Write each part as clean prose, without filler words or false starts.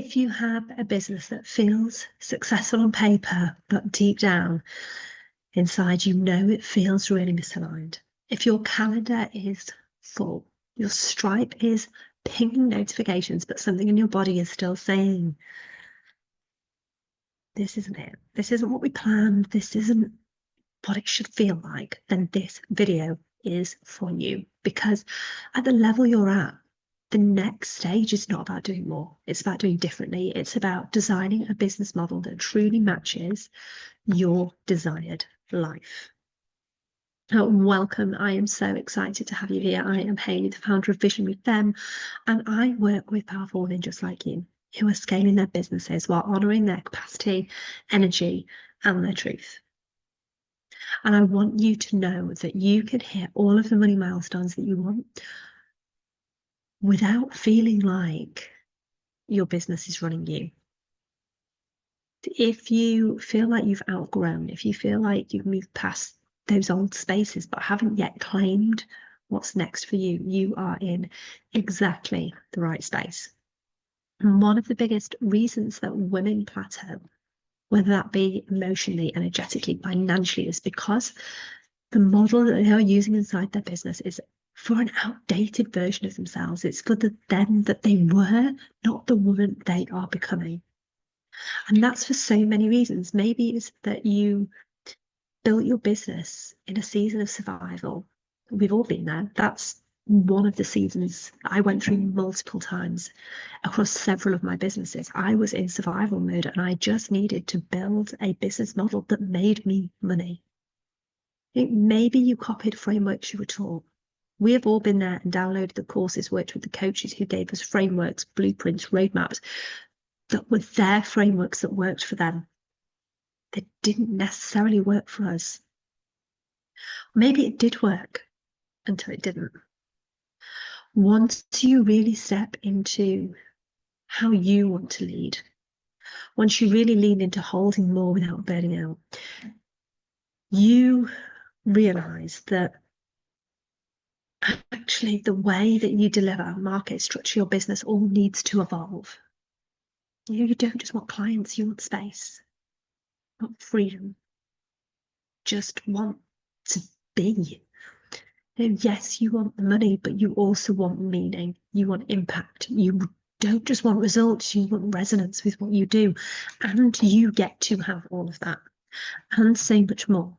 If you have a business that feels successful on paper, but deep down inside, you know it feels really misaligned. If your calendar is full, your Stripe is pinging notifications, but something in your body is still saying, this isn't it. This isn't what we planned. This isn't what it should feel like. Then this video is for you, because at the level you're at, the next stage is not about doing more. It's about doing differently. It's about designing a business model that truly matches your desired life. Welcome. I am so excited to have you here. I am Hayley, the founder of Visionary Femme, and I work with powerful women just like you who are scaling their businesses while honouring their capacity, energy, and their truth. And I want you to know that you can hit all of the money milestones that you want without feeling like your business is running you. If you feel like you've outgrown, if you feel like you've moved past those old spaces but haven't yet claimed what's next for you, you are in exactly the right space. And one of the biggest reasons that women plateau, whether that be emotionally, energetically, financially, is because the model that they are using inside their business is for an outdated version of themselves. It's for the them that they were, not the woman they are becoming. And that's for so many reasons. Maybe it's that you built your business in a season of survival. We've all been there. That's one of the seasons I went through multiple times across several of my businesses. I was in survival mode and I just needed to build a business model that made me money. Maybe you copied frameworks you were taught. We have all been there and downloaded the courses, worked with the coaches who gave us frameworks, blueprints, roadmaps that were their frameworks that worked for them. They didn't necessarily work for us. Maybe it did work until it didn't. Once you really step into how you want to lead, once you really lean into holding more without burning out, you realize that actually the way that you deliver, market, structure your business all needs to evolve. You don't just want clients, you want space, want freedom, just want to be. Yes, you want the money, but you also want meaning. You want impact. You don't just want results, you want resonance with what you do. And you get to have all of that and so much more.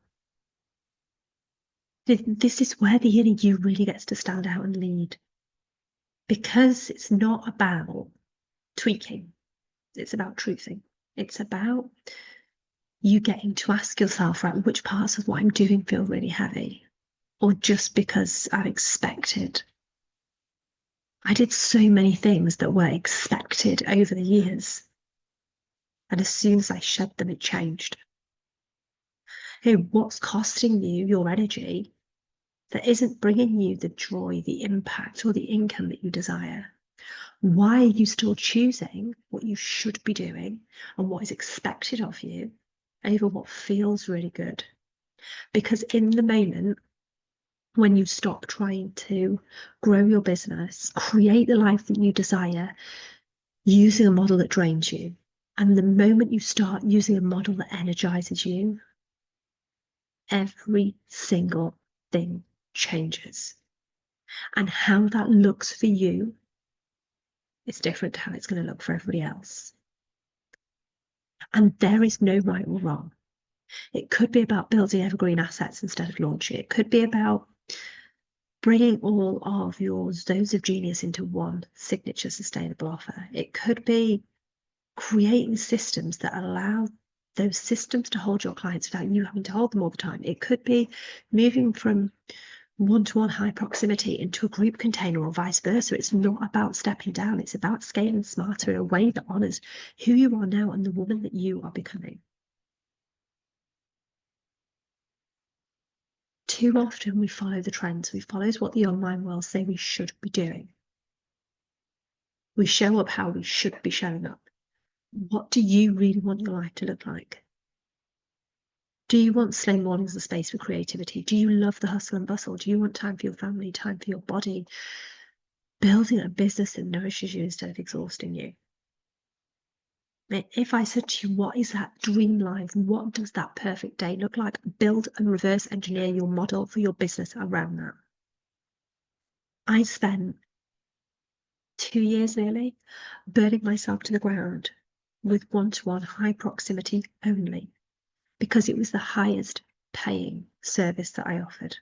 This is where the inner you really gets to stand out and lead. Because it's not about tweaking. It's about truthing. It's about you getting to ask yourself, right, which parts of what I'm doing feel really heavy? Or just because I'm expected. I did so many things that were expected over the years. And as soon as I shed them, it changed. Hey, what's costing you your energy that isn't bringing you the joy, the impact, or the income that you desire? Why are you still choosing what you should be doing and what is expected of you over what feels really good? Because in the moment, when you stop trying to grow your business, create the life that you desire, using a model that drains you, and the moment you start using a model that energizes you, every single thing changes. And how that looks for you is different to how it's going to look for everybody else. And there is no right or wrong. It could be about building evergreen assets instead of launching. It could be about bringing all of your zones of genius into one signature sustainable offer. It could be creating systems that allow those systems to hold your clients without you having to hold them all the time. It could be moving from one-to-one high proximity into a group container or vice versa. It's not about stepping down. It's about scaling smarter in a way that honors who you are now and the woman that you are becoming. Too often we follow the trends. We follow what the online world say we should be doing. We show up how we should be showing up. What do you really want your life to look like? Do you want slow mornings and space for creativity? Do you love the hustle and bustle? Do you want time for your family, time for your body? Building a business that nourishes you instead of exhausting you. If I said to you, what is that dream life? What does that perfect day look like? Build and reverse engineer your model for your business around that. I spent 2 years nearly burning myself to the ground with one-to-one high proximity only, because it was the highest paying service that I offered.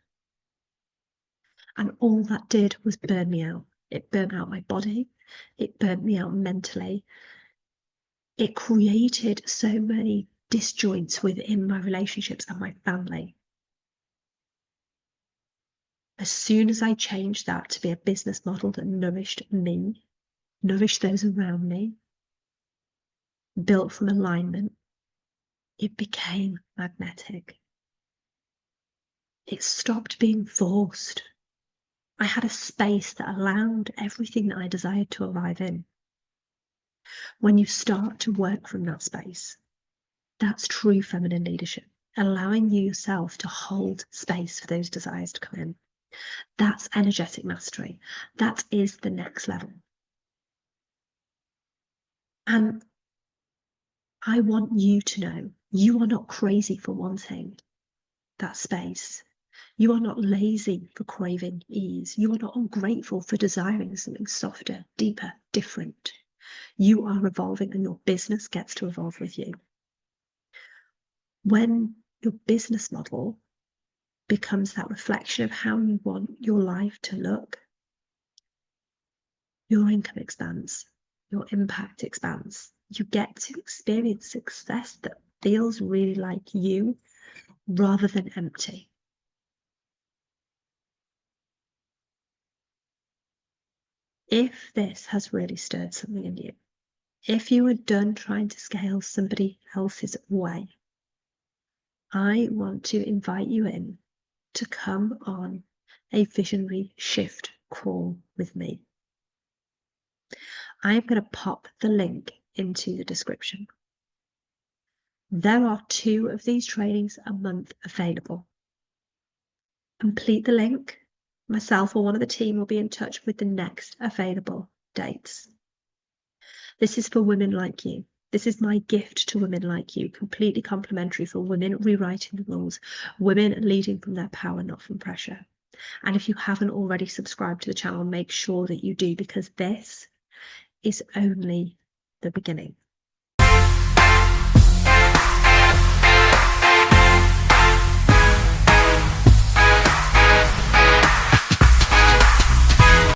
And all that did was burn me out. It burnt out my body. It burnt me out mentally. It created so many disjoints within my relationships and my family. As soon as I changed that to be a business model that nourished me, nourished those around me, built from alignment, it became magnetic. It stopped being forced. I had a space that allowed everything that I desired to arrive in. When you start to work from that space, that's true feminine leadership, allowing you yourself to hold space for those desires to come in. That's energetic mastery. That is the next level. And I want you to know you are not crazy for wanting that space. You are not lazy for craving ease. You are not ungrateful for desiring something softer, deeper, different. You are evolving and your business gets to evolve with you. When your business model becomes that reflection of how you want your life to look, your income expands, your impact expands. You get to experience success that feels really like you rather than empty. If this has really stirred something in you, if you are done trying to scale somebody else's way, I want to invite you in to come on a visionary shift call with me. I'm going to pop the link into the description. There are 2 of these trainings a month available. Complete the link. Myself or one of the team will be in touch with the next available dates. This is for women like you. This is my gift to women like you, completely complimentary for women rewriting the rules, women leading from their power, not from pressure. And if you haven't already subscribed to the channel, make sure that you do, because this is only the beginning.